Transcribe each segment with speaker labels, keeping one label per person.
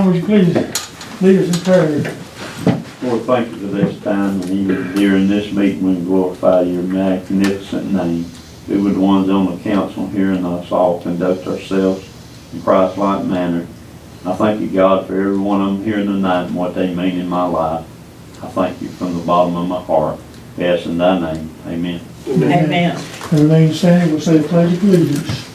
Speaker 1: John, would you please lead us in prayer?
Speaker 2: Lord, thank you for this time, and even during this meeting, we can glorify your magnificent name. Be with the ones on the council hearing us all conduct ourselves in Christ-like manner. I thank you, God, for every one of them here tonight and what they mean in my life. I thank you from the bottom of my heart. We ask in thy name. Amen.
Speaker 3: Amen.
Speaker 1: And remain standing, we'll say the pledge of allegiance.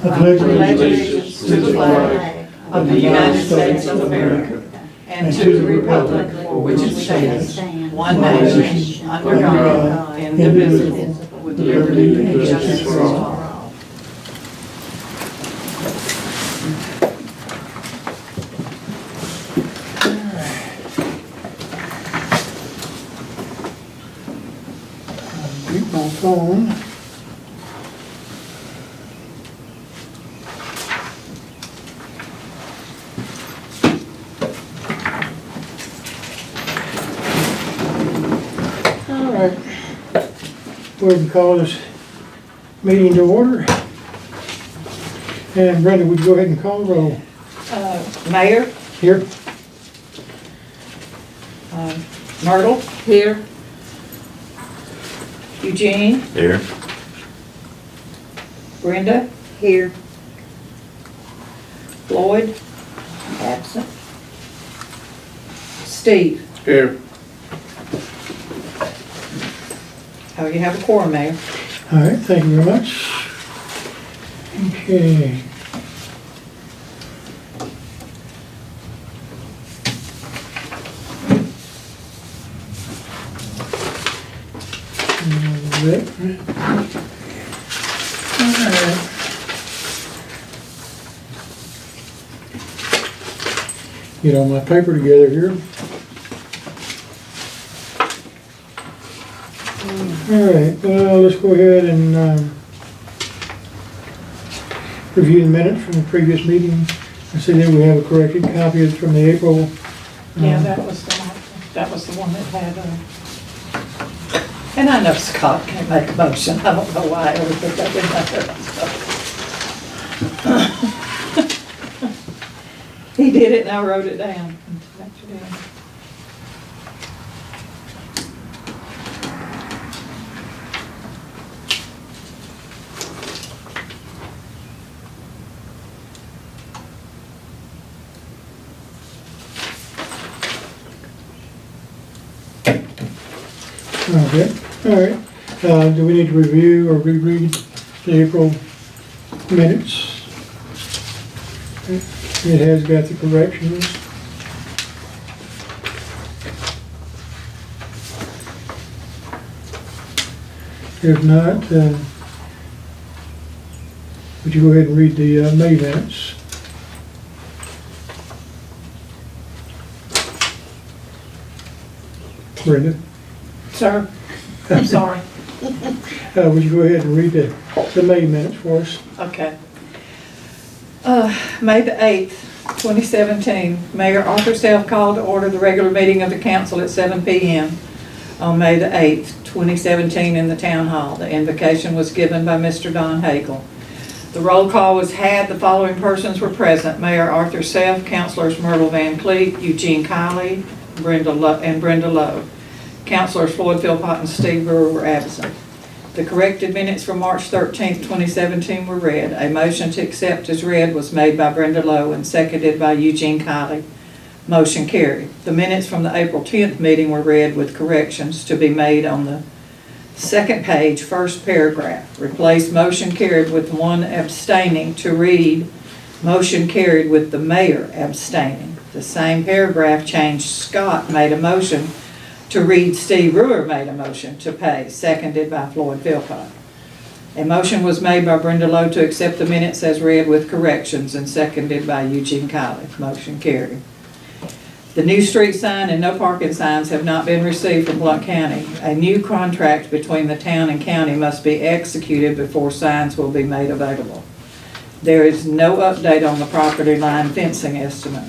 Speaker 1: I pledge
Speaker 3: Allegiance to the flag of the United States of America and to the republic for which it stands, one nation, under God, indivisible, with liberty and justice for all.
Speaker 1: Keep my phone. All right. Go ahead and call this meeting to order. And Brenda, would you go ahead and call the roll?
Speaker 3: Mayor
Speaker 1: Here.
Speaker 3: Myrtle. Here. Eugene.
Speaker 2: Here.
Speaker 3: Brenda. Here. Floyd. Absent. Steve.
Speaker 1: Here.
Speaker 3: Oh, you have a quorum, Mayor.
Speaker 1: All right, thank you very much. Okay. All right. Get all my paper together here. All right, let's go ahead and review the minutes from the previous meeting. I see that we have a corrected copy from the April.
Speaker 3: Yeah, that was the one that had, and I know Scott can't make a motion, I don't know why I ever put that in there. He did it and I wrote it down.
Speaker 1: Okay, all right. Do we need to review or reread the April minutes? It has got the corrections. If not, would you go ahead and read the May minutes? Brenda?
Speaker 3: Sir, I'm sorry.
Speaker 1: Would you go ahead and read the May minutes for us?
Speaker 3: Okay. May the 8th, 2017, Mayor Arthur Self called to order the regular meeting of the council at 7 p.m. on May the 8th, 2017 in the town hall. The invocation was given by Mr. Don Hagel. The roll call was had. The following persons were present: Mayor Arthur Self, Councilors Myrtle Van Cleet, Eugene Kiley, Brenda Lowe. Councilors Floyd Philpott and Steve Brewer were absent. The corrected minutes from March 13th, 2017 were read. A motion to accept as read was made by Brenda Lowe and seconded by Eugene Kiley. Motion carried. The minutes from the April 10th meeting were read with corrections to be made on the second page, first paragraph. Replace motion carried with one abstaining to read motion carried with the mayor abstaining. The same paragraph changed. Scott made a motion to read Steve Brewer made a motion to pay, seconded by Floyd Philpott. A motion was made by Brenda Lowe to accept the minutes as read with corrections and seconded by Eugene Kiley. Motion carried. The new street sign and no parking signs have not been received from Blount County. A new contract between the town and county must be executed before signs will be made available. There is no update on the property line fencing estimate.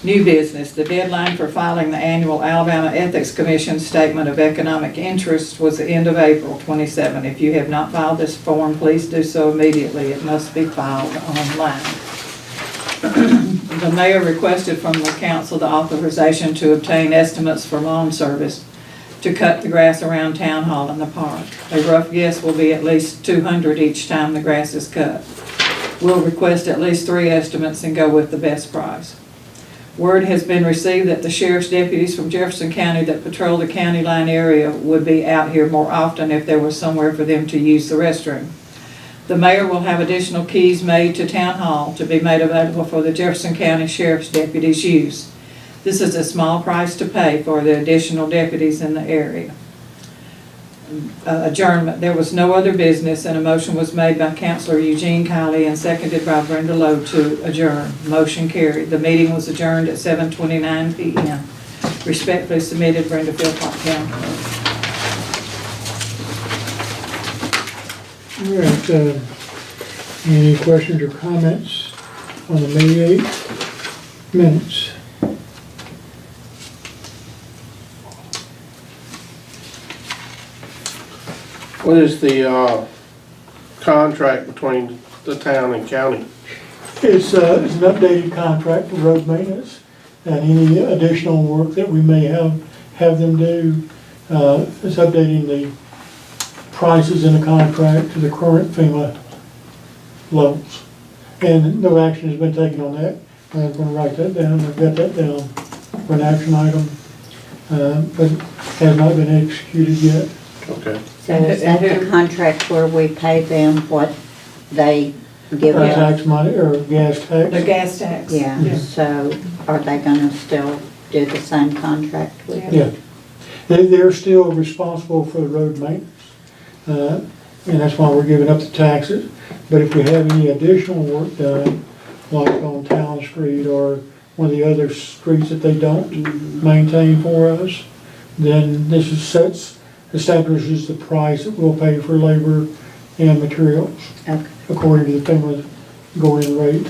Speaker 3: New business. The deadline for filing the annual Alabama Ethics Commission Statement of Economic Interest was the end of April 27. If you have not filed this form, please do so immediately. It must be filed online. The mayor requested from the council the authorization to obtain estimates for lawn service to cut the grass around Town Hall and the park. A rough guess will be at least 200 each time the grass is cut. We'll request at least 3 estimates and go with the best price. Word has been received that the sheriff's deputies from Jefferson County that patrol the county line area would be out here more often if there was somewhere for them to use the restroom. The mayor will have additional keys made to Town Hall to be made available for the Jefferson County Sheriff's deputies' use. This is a small price to pay for the additional deputies in the area. Adjournment. There was no other business, and a motion was made by Councilor Eugene Kiley and seconded by Brenda Lowe to adjourn. Motion carried. The meeting was adjourned at 7:29 p.m. Respectfully submitted, Brenda Philpott, Town Clerk.
Speaker 1: All right, any questions or comments on the May 8th minutes?
Speaker 4: What is the contract between the town and county?
Speaker 1: It's an updated contract for road maintenance and any additional work that we may have them do. It's updating the prices in the contract to the current FEMA levels. And no action has been taken on that. I'm gonna write that down, I've got that down for an action item, but has not been executed yet.
Speaker 4: Okay.
Speaker 5: So is that the contract where we pay them what they give us?
Speaker 1: Tax money, or gas tax.
Speaker 3: The gas tax.
Speaker 5: Yeah, so are they gonna still do the same contract with us?
Speaker 1: Yeah. They're still responsible for the road maintenance, and that's why we're giving up the taxes. But if we have any additional work done, like on Town Street or one of the other streets that they don't maintain for us, then this establishes the price that we'll pay for labor and materials
Speaker 5: Okay.
Speaker 1: according to the FEMA going rate.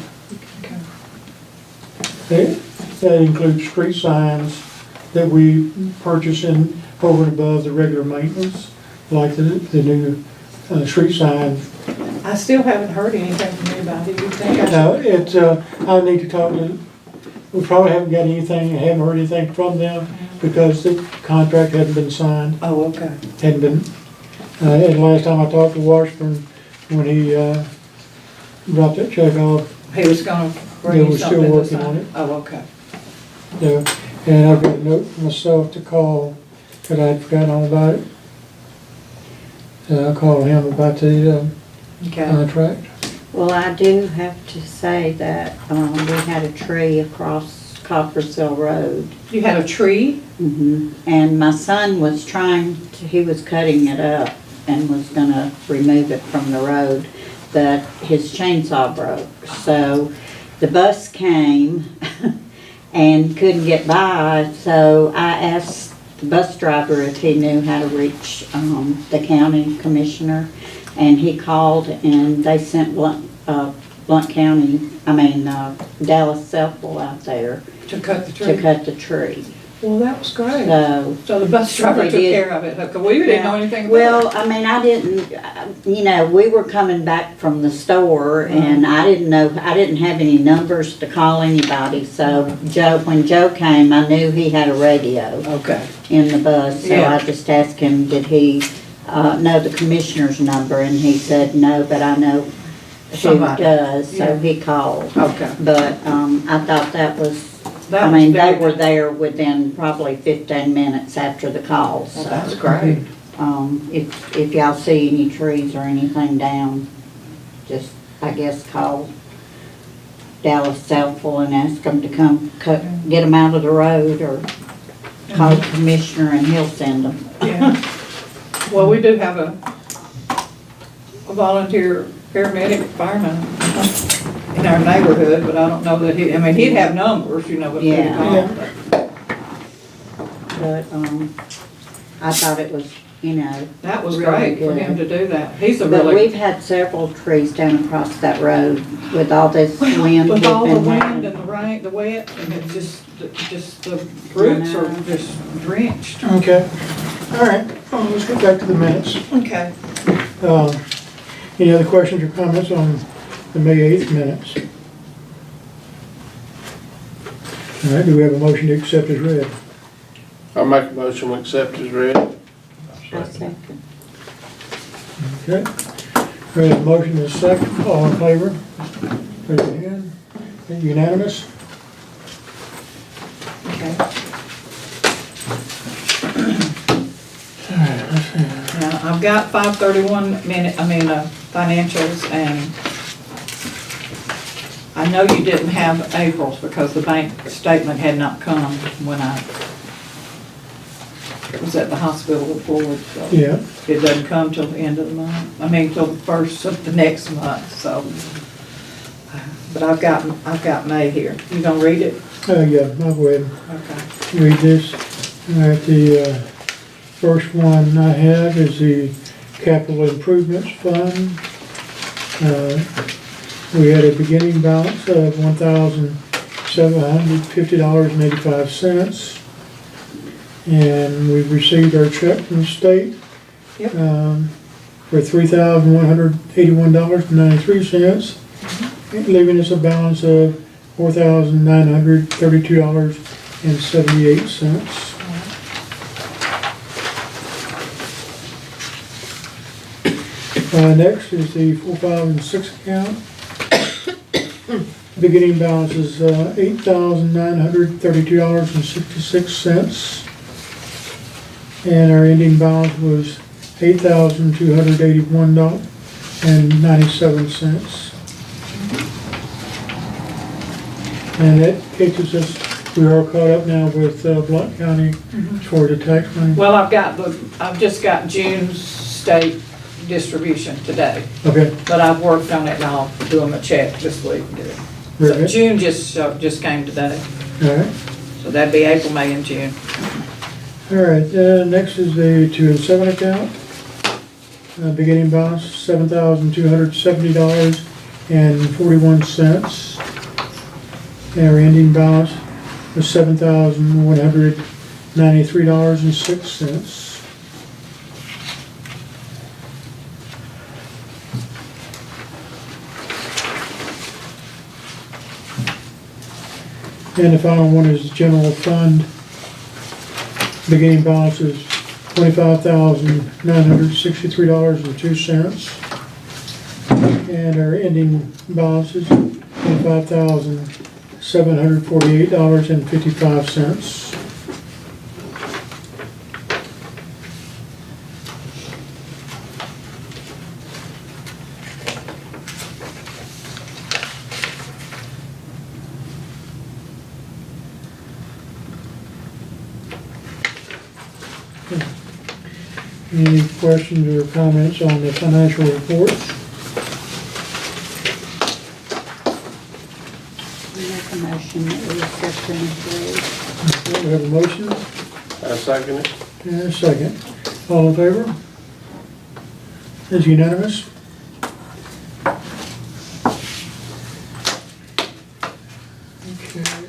Speaker 1: That includes street signs that we purchase in over and above the regular maintenance, like the new street sign.
Speaker 3: I still haven't heard anything from anybody. Do you think I should?
Speaker 1: I need to talk to, we probably haven't got anything, haven't heard anything from them because the contract hadn't been signed,
Speaker 3: Oh, okay.
Speaker 1: hadn't been. And last time I talked to Washburn, when he dropped that check off,
Speaker 3: He was gonna
Speaker 1: They
Speaker 3: bring you
Speaker 1: were still
Speaker 3: something to
Speaker 1: working
Speaker 3: sign.
Speaker 1: on it.
Speaker 3: Oh, okay.
Speaker 1: yeah, and I've got a note for myself to call, but I'd forgotten all about it. I'll call him about the
Speaker 3: Okay.
Speaker 1: contract.
Speaker 5: Well, I do have to say that, we had a tree across Coppersville Road.
Speaker 3: You had a tree?
Speaker 5: And my son was he was cutting it up and was gonna remove it from the road, but his chainsaw broke. So the bus came and couldn't get by, so I asked the bus driver if he knew how to reach the county commissioner, and he called and they sent Dallas Selfville out there
Speaker 3: To cut the
Speaker 5: to
Speaker 3: tree?
Speaker 5: cut the tree.
Speaker 3: Well, that was great.
Speaker 5: So,
Speaker 3: So the bus driver
Speaker 5: They
Speaker 3: took
Speaker 5: did.
Speaker 3: care of it, because we didn't know anything about it.
Speaker 5: well, I didn't, we were coming back from the store and I didn't have any numbers to call anybody. So when Joe came, I knew he had a radio
Speaker 3: Okay.
Speaker 5: in the bus. So
Speaker 3: Yeah.
Speaker 5: I just asked him, did he know the commissioner's number? And he said, no, but I know who
Speaker 3: Somebody.
Speaker 5: does. So
Speaker 3: Yeah.
Speaker 5: he called.
Speaker 3: Okay.
Speaker 5: But I thought that was,
Speaker 3: That was
Speaker 5: they
Speaker 3: very
Speaker 5: were
Speaker 3: good.
Speaker 5: there within probably 15 minutes after the call.
Speaker 3: Well,
Speaker 5: So,
Speaker 3: that's great.
Speaker 5: if y'all see any trees or anything down, just, I guess, call Dallas Selfville and ask them to come get them out of the road, or call the commissioner and he'll send them.
Speaker 3: Yeah. Well, we do have a volunteer paramedic fireman in our neighborhood, but I don't know that he'd have numbers, but who to
Speaker 5: Yeah.
Speaker 3: call.
Speaker 5: But, I thought it was,
Speaker 3: That was
Speaker 5: Really
Speaker 3: great for
Speaker 5: good.
Speaker 3: him to do that. He's a
Speaker 5: but
Speaker 3: really,
Speaker 5: we've had several trees down across that road with all this wind.
Speaker 3: with
Speaker 5: we've
Speaker 3: all the
Speaker 5: been
Speaker 3: wind
Speaker 5: having.
Speaker 3: and the rain, the wet, and it just the roots are just drenched.
Speaker 1: Okay, all right, let's get back to the minutes.
Speaker 3: Okay.
Speaker 1: Any other questions or comments on the May 8th minutes? All right, do we have a motion to accept as read?
Speaker 4: I make a motion to accept as read.
Speaker 5: I second.
Speaker 1: Okay. We have a motion and a second, all in favor? Raise your hand. Unanimous?
Speaker 3: Okay. Now, I've got 531 financials, and I know you didn't have April's because the bank statement had not come when I was at the hospital with Floyd, so.
Speaker 1: Yeah.
Speaker 3: It doesn't come till the end of the month, till the first of the next month, so. But I've got May here. You gonna read it?
Speaker 1: Yeah, I'll go ahead
Speaker 3: Okay.
Speaker 1: and read this. All right, the first one I have is the Capital Improvements Fund. We had a beginning balance of $1,750.85. And we've received our check from the state.
Speaker 3: Yep.
Speaker 1: For $3,181.93, leaving us a balance of $4,932.78. Next is the 4, 5, and 6 account. Beginning balance is $8,932.66. And our ending balance was $8,281.97. And that takes us, we are caught up now with Blount County for the tax money.
Speaker 3: Well, I've just got June's state distribution today,
Speaker 1: Okay,
Speaker 3: but I've worked on it and I'll do them a check this week.
Speaker 1: very
Speaker 3: So
Speaker 1: good.
Speaker 3: June just came today,
Speaker 1: All right.
Speaker 3: so that'd be April, May, and June.
Speaker 1: All right, next is the 2 and 7 account. Beginning balance, $7,270.41. And our ending balance was $7,193.06. And the final one is the general fund. Beginning balance is $25,963.02. And our ending balance is $25,748.55. Any questions or comments on the financial reports?
Speaker 5: Make a motion that we accept them as read.
Speaker 1: We have a motion
Speaker 4: I second it.
Speaker 1: and a second. All in favor? Is unanimous? Okay.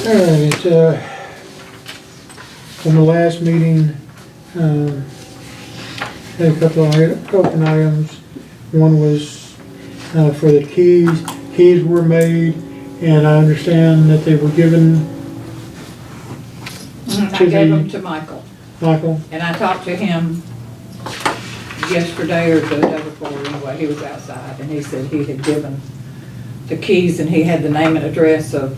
Speaker 1: All right, from the last meeting, had a couple of items. One was for the keys. Keys were made, and I understand that they were given,
Speaker 3: I gave them to Michael,
Speaker 1: Michael.
Speaker 3: and I talked to him yesterday or the day before, anyway, he was outside, and he said he had given the keys, and he had the name and address of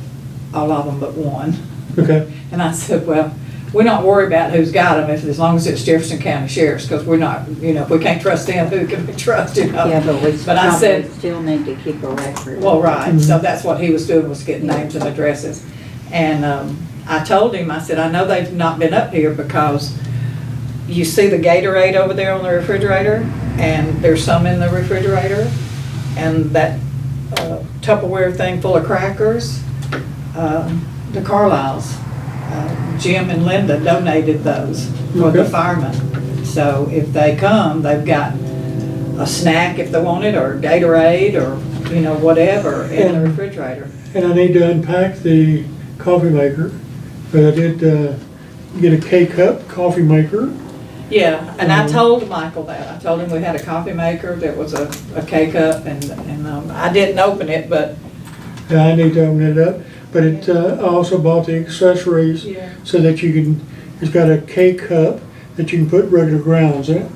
Speaker 3: all of them but one.
Speaker 1: Okay,
Speaker 3: And I said, well, we're not worried about who's got them, as long as it's Jefferson County Sheriff's, because we're not, if we can't trust them, who can we trust,
Speaker 5: Yeah, but we
Speaker 3: But I said-
Speaker 5: probably still need to keep a record.
Speaker 3: Well, right, so that's what he was doing, was getting names and addresses. And I told him, I said, I know they've not been up here because you see the Gatorade over there on the refrigerator, and there's some in the refrigerator, and that Tupperware thing full of crackers, the Carlisles, Jim and Linda donated those for the
Speaker 1: Okay.
Speaker 3: firemen. So if they come, they've got a snack if they want it, or Gatorade, or, whatever in the refrigerator.
Speaker 1: and I need to unpack the coffee maker, but I did get a K-Cup coffee maker,
Speaker 3: Yeah, and I told Michael that. I told him we had a coffee maker that was a K-cup, and I didn't open it, but.
Speaker 1: Yeah, I need to open it up, but it, I also bought the accessories
Speaker 3: Yeah.
Speaker 1: so that you can, it's got a K-cup that you can put regular grounds in,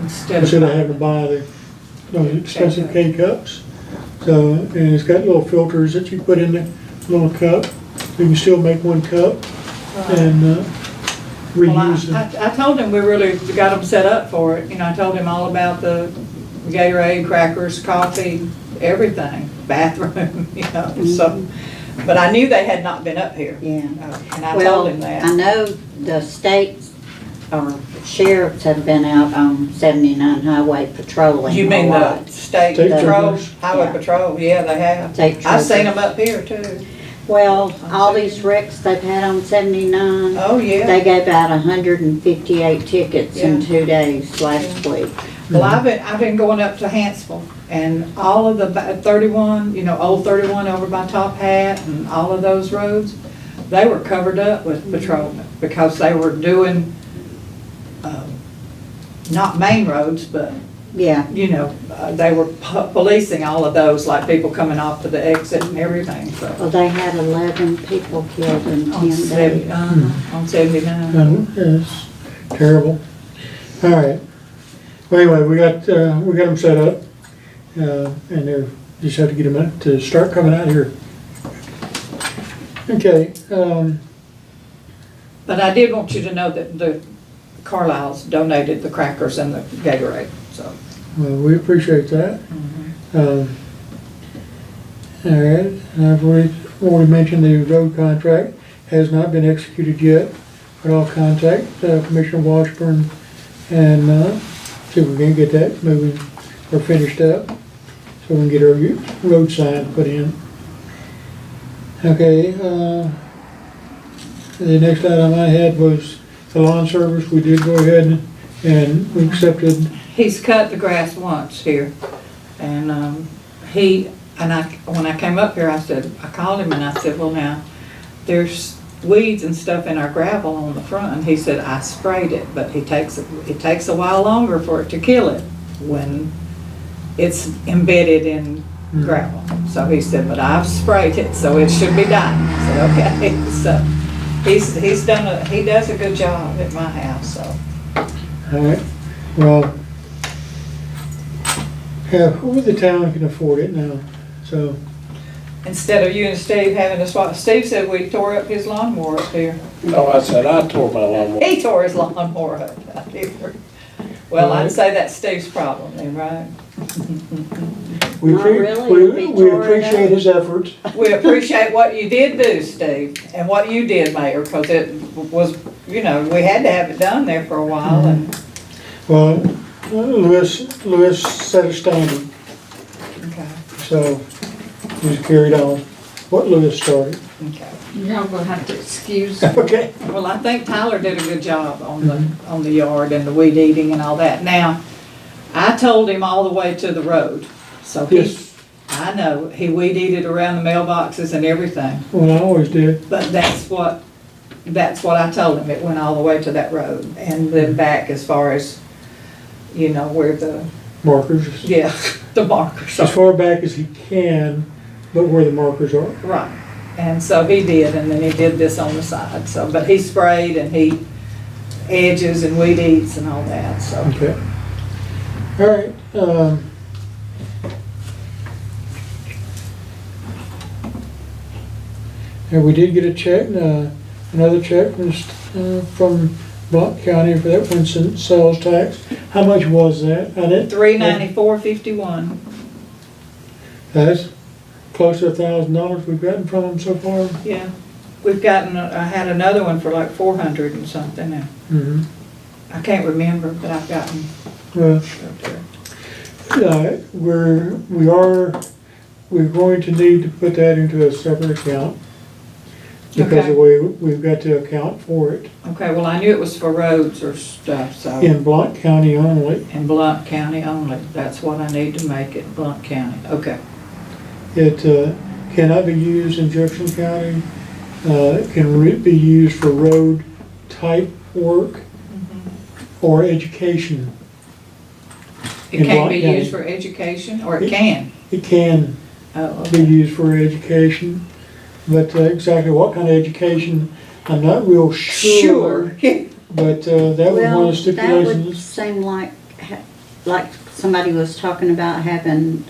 Speaker 3: Instead
Speaker 1: instead of
Speaker 3: of.
Speaker 1: having to buy those expensive
Speaker 3: K-cup.
Speaker 1: K-cups. So, and it's got little filters that you put in the little cup. You can still make one cup and
Speaker 3: Well,
Speaker 1: reuse them.
Speaker 3: I told him we really got him set up for it. You know, I told him all about the Gatorade, crackers, coffee, everything, bathroom, you know, so. But I knew they had not been up here.
Speaker 5: Yeah.
Speaker 3: And I
Speaker 5: Well,
Speaker 3: told him
Speaker 5: I
Speaker 3: that.
Speaker 5: know the states or sheriffs have been out on 79 highway patrolling
Speaker 3: You
Speaker 5: a
Speaker 3: mean the
Speaker 5: lot.
Speaker 3: state
Speaker 1: State
Speaker 3: patrol,
Speaker 1: troopers.
Speaker 3: highway
Speaker 5: Yeah.
Speaker 3: patrol? Yeah, they have.
Speaker 5: State
Speaker 3: I've seen
Speaker 5: troopers.
Speaker 3: them up here too.
Speaker 5: Well, all these wrecks they've had on 79,
Speaker 3: Oh, yeah.
Speaker 5: they gave out 158 tickets in
Speaker 3: Yeah.
Speaker 5: 2 days last week.
Speaker 3: Well, I've been going up to Hansville, and all of the 31, you know, old 31 over by Top Hat and all of those roads, they were covered up with patrolmen because they were doing, not main roads, but,
Speaker 5: Yeah,
Speaker 3: you know, they were policing all of those, like people coming off to the exit and everything, so.
Speaker 5: well, they had 11 people killed in 10
Speaker 3: On 70,
Speaker 5: days.
Speaker 3: on 79.
Speaker 1: And it's terrible. All right. Well, anyway, we got them set up, and they're, just have to get them out to start coming out here. Okay,
Speaker 3: But I did want you to know that the Carlisle's donated the crackers and the Gatorade, so.
Speaker 1: well, we appreciate that. All right, I've already mentioned the road contract has not been executed yet, but I'll contact Commissioner Washburn and see if we can get that moving or finished up, so we can get our road sign put in. Okay, the next item I had was the lawn service. We did go ahead and we accepted,
Speaker 3: He's cut the grass once here, and when I came up here, I called him and I said, well, now, there's weeds and stuff in our gravel on the front, and he said, I sprayed it, but it takes a while longer for it to kill it when it's embedded in gravel. So he said, but I've sprayed it, so it should be done. I said, okay, so he does a good job at my house, so.
Speaker 1: all right, well, who the town can afford it now, so,
Speaker 3: Instead of you and Steve having to swap, Steve said we tore up his lawnmower up here.
Speaker 4: No, I said I tore my lawnmower.
Speaker 3: He tore his lawnmower up out here. Well, I'd say that's Steve's problem then, right?
Speaker 1: we
Speaker 5: Not really, if he tore it
Speaker 1: appreciate
Speaker 5: up.
Speaker 1: his efforts.
Speaker 3: We appreciate what you did do, Steve, and what you did, Mayor, because it was, you know, we had to have it done there for a while, and,
Speaker 1: Well, Lewis set a standard,
Speaker 3: okay,
Speaker 1: so he's carried on what Lewis started.
Speaker 3: okay.
Speaker 6: Y'all will have to excuse.
Speaker 1: Okay.
Speaker 3: Well, I think Tyler did a good job on the yard and the weed eating and all that. Now, I told him all the way to the road, so
Speaker 1: Yes.
Speaker 3: I know, he weed eated around the mailboxes and everything.
Speaker 1: Well, I always did.
Speaker 3: But that's what I told him, it went all the way to that road, and then back as far as, you know, where the,
Speaker 1: Markers,
Speaker 3: yeah, the markers
Speaker 1: as
Speaker 3: are.
Speaker 1: far back as he can, but where the markers are.
Speaker 3: Right, and so he did, and then he did this on the side, so, but he sprayed and he edges and weed eats and all that, so.
Speaker 1: Okay. All right, and we did get a check, another check from Blount County for that Winston sales tax. How much was that?
Speaker 3: $394.51.
Speaker 1: That's close to $1,000 we've gotten from them so far.
Speaker 3: Yeah, we've gotten, I had another one for like 400 and something now.
Speaker 1: Mm-hmm.
Speaker 3: I can't remember, but I've gotten
Speaker 1: Well,
Speaker 3: up there.
Speaker 1: we're going to need to put that into a separate account because
Speaker 3: Okay.
Speaker 1: the way we've got to account for it
Speaker 3: Okay, well, I knew it was for roads or stuff, so,
Speaker 1: in Blount County only.
Speaker 3: in Blount County only. That's what I need to make it, Blount County. Okay,
Speaker 1: It cannot be used in Jefferson County. It can be used for road type work. or education.
Speaker 3: It
Speaker 1: In
Speaker 3: can't
Speaker 1: what
Speaker 3: be
Speaker 1: game?
Speaker 3: used for education, or it can?
Speaker 1: It can
Speaker 3: Oh,
Speaker 1: be
Speaker 3: okay.
Speaker 1: used for education, but exactly what kind of education, I'm not real sure.
Speaker 3: Sure.
Speaker 1: But that was one of the
Speaker 5: Well, that would
Speaker 1: stipulations.
Speaker 5: seem like somebody was talking about having,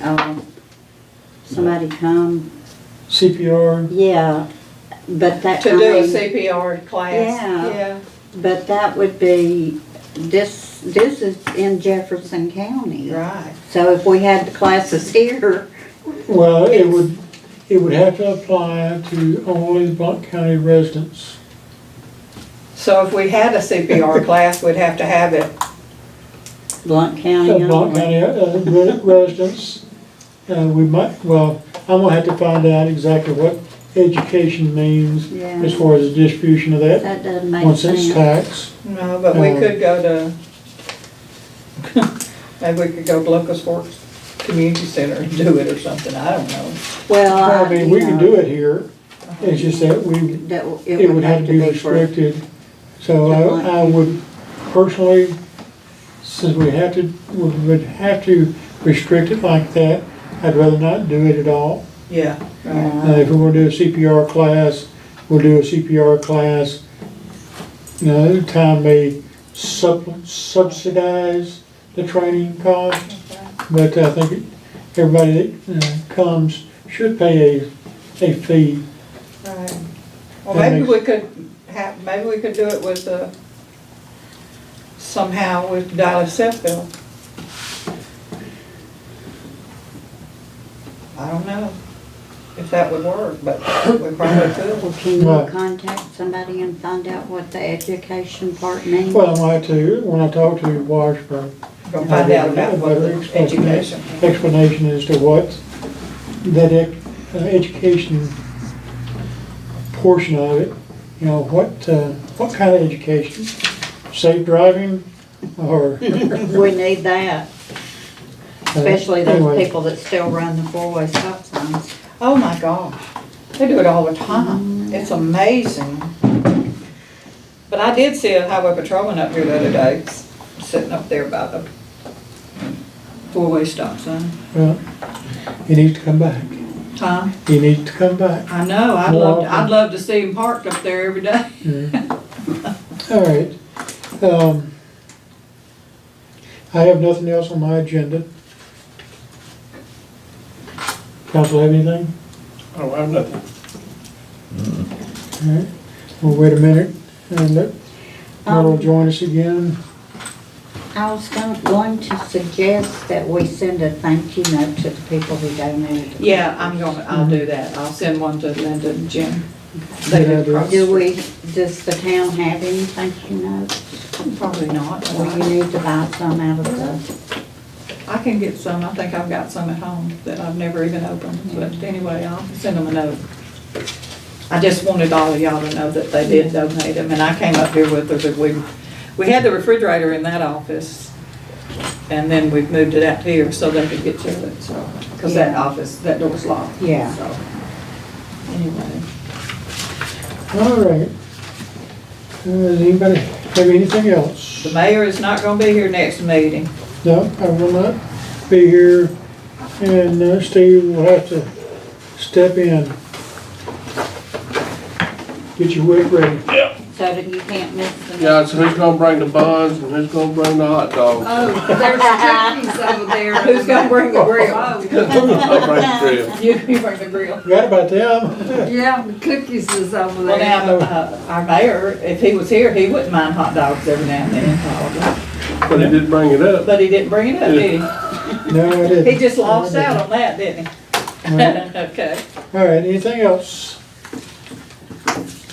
Speaker 5: somebody come,
Speaker 1: CPR,
Speaker 5: yeah, but that,
Speaker 3: To
Speaker 5: I
Speaker 3: do a
Speaker 5: mean,
Speaker 3: CPR class?
Speaker 5: Yeah. but that would be, this is in Jefferson County.
Speaker 3: Right.
Speaker 5: So if we had the classes here,
Speaker 1: well, it
Speaker 5: It's-
Speaker 1: would have to apply to only Blount County residents.
Speaker 3: So if we had a CPR class, we'd have to have it,
Speaker 5: Blount County
Speaker 1: Blount
Speaker 5: only.
Speaker 1: County residents, we might, well, I'm gonna have to find out exactly what education means
Speaker 5: Yeah.
Speaker 1: as far as the distribution of that,
Speaker 5: That doesn't make
Speaker 1: once it's
Speaker 5: sense.
Speaker 1: taxed.
Speaker 3: no, but we
Speaker 1: Um,
Speaker 3: could go to, maybe we could go to Locust Forks Community Center and do it or something, I don't know.
Speaker 5: Well,
Speaker 1: I mean, we can do it here, it's just that
Speaker 5: That,
Speaker 1: it would have to be
Speaker 5: for,
Speaker 1: restricted. So I would personally, since we would have to restrict it like that, I'd rather not do it at all.
Speaker 3: Yeah, right.
Speaker 1: If we're gonna do a CPR class, we'll do a CPR class. You know, the town may subsidize the training cost, but I think everybody that comes should pay a fee.
Speaker 3: Right. Well,
Speaker 1: That
Speaker 3: maybe
Speaker 1: makes-
Speaker 3: we could maybe we could do it with, somehow with Dallas Self-Bill. I don't know if that would work, but we probably could.
Speaker 5: Well, can you
Speaker 1: Right.
Speaker 5: contact somebody and find out what the education part means?
Speaker 1: Well, I might too, when I talk to Washburn,
Speaker 3: Gonna find out about what the education.
Speaker 1: explanation as to what that education portion of it, you know, what kind of education? Safe driving or?
Speaker 5: We need that, especially those
Speaker 1: Anyway,
Speaker 5: people that still run the four-way stop signs.
Speaker 3: Oh my gosh, they do it all the time. It's amazing. But I did see a highway patrolman up here the other day, sitting up there by the four-way stop sign.
Speaker 1: Well, he needs to come back.
Speaker 3: Huh?
Speaker 1: He needs to come back.
Speaker 3: I know,
Speaker 1: More
Speaker 3: I'd
Speaker 1: often.
Speaker 3: love to see him parked up there every day.
Speaker 1: All right. I have nothing else on my agenda. Council have anything?
Speaker 4: Oh, I have nothing.
Speaker 1: All right. We'll wait a minute and let Myrtle
Speaker 5: Um,
Speaker 1: join us again.
Speaker 5: I was going to suggest that we send a thank you note to the people who donated.
Speaker 3: Yeah, I'll do that. I'll send one to Linda and Jim. They
Speaker 1: Good
Speaker 3: live
Speaker 1: idea.
Speaker 3: across-
Speaker 5: Does the town have any thank you notes?
Speaker 3: Probably not.
Speaker 5: Or you need to buy some out of the,
Speaker 3: I can get some. I think I've got some at home that I've never even opened. But anyway, I'll send them a note. I just wanted all of y'all to know that they did donate them, and I came up here with her, that we had the refrigerator in that office, and then we've moved it out here so they could get to it, so, because that
Speaker 5: Yeah.
Speaker 3: office, that door's locked.
Speaker 5: Yeah.
Speaker 3: So, anyway.
Speaker 1: All right. Does anybody have anything else?
Speaker 3: The mayor is not gonna be here next meeting.
Speaker 1: No, I will not be here, and Steve will have to step in. Get your whip ready.
Speaker 5: so that you can't miss the.
Speaker 4: Yeah, so who's gonna bring the buns and who's gonna bring the hot dogs?
Speaker 6: Oh, there's cookies over there.
Speaker 3: Who's gonna bring the grill?
Speaker 4: I'll bring the grill.
Speaker 3: You bring the grill.
Speaker 1: Forgot about them.
Speaker 6: Yeah, the cookies is over
Speaker 3: Well,
Speaker 6: there.
Speaker 3: now, our mayor, if he was here, he wouldn't mind hot dogs every now and then, probably.
Speaker 4: But he did bring it up.
Speaker 3: But he didn't bring it up, did he?
Speaker 1: No, I didn't.
Speaker 3: He just lost
Speaker 1: No, I
Speaker 3: out on that, didn't he?
Speaker 1: didn't.
Speaker 3: Okay.
Speaker 1: All right, anything else?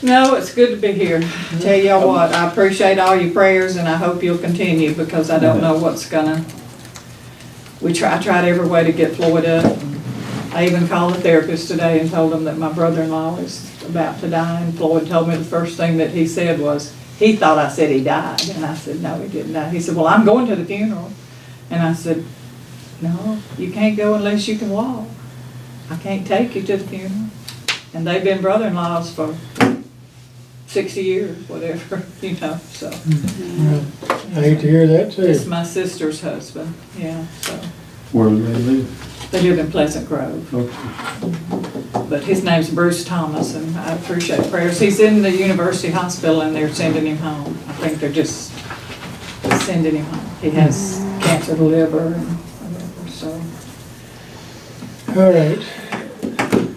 Speaker 3: No, it's good to be here. Tell y'all what, I appreciate all your prayers and I hope you'll continue because I don't know what's gonna, I tried every way to get Floyd up. I even called a therapist today and told him that my brother-in-law is about to die, and Floyd told me the first thing that he said was, he thought I said he died, and I said, no, he didn't die. He said, well, I'm going to the funeral. And I said, no, you can't go unless you can walk. I can't take you to the funeral. And they've been brother-in-laws for 60 years, whatever, so.
Speaker 1: I hate to hear that
Speaker 3: It's
Speaker 1: too.
Speaker 3: my sister's husband, yeah, so.
Speaker 2: Where do they live?
Speaker 3: They live in Pleasant Grove.
Speaker 2: Okay.
Speaker 3: But his name's Bruce Thomas, and I appreciate prayers. He's in the University Hospital, and they're sending him home. I think they're just sending him home. He has cancer of the liver and whatever, so.
Speaker 1: All right.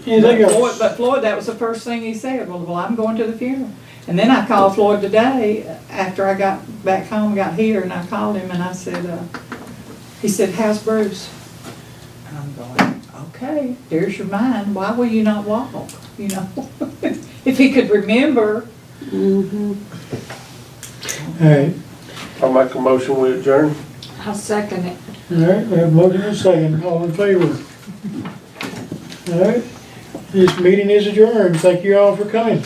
Speaker 1: Anything else?
Speaker 3: But Floyd, that was the first thing he said, well, I'm going to the funeral. And then I called Floyd today, after I got back home, got here, and I called him, and I said, he said, how's Bruce? And I'm going, okay, there's your mind, why will you not walk, If he could remember.
Speaker 1: All right,
Speaker 4: I'll make a motion, we adjourn.
Speaker 6: I'll second it.
Speaker 1: all right, we have a motion and a second, all in favor? All right, this meeting is adjourned, thank you all for coming.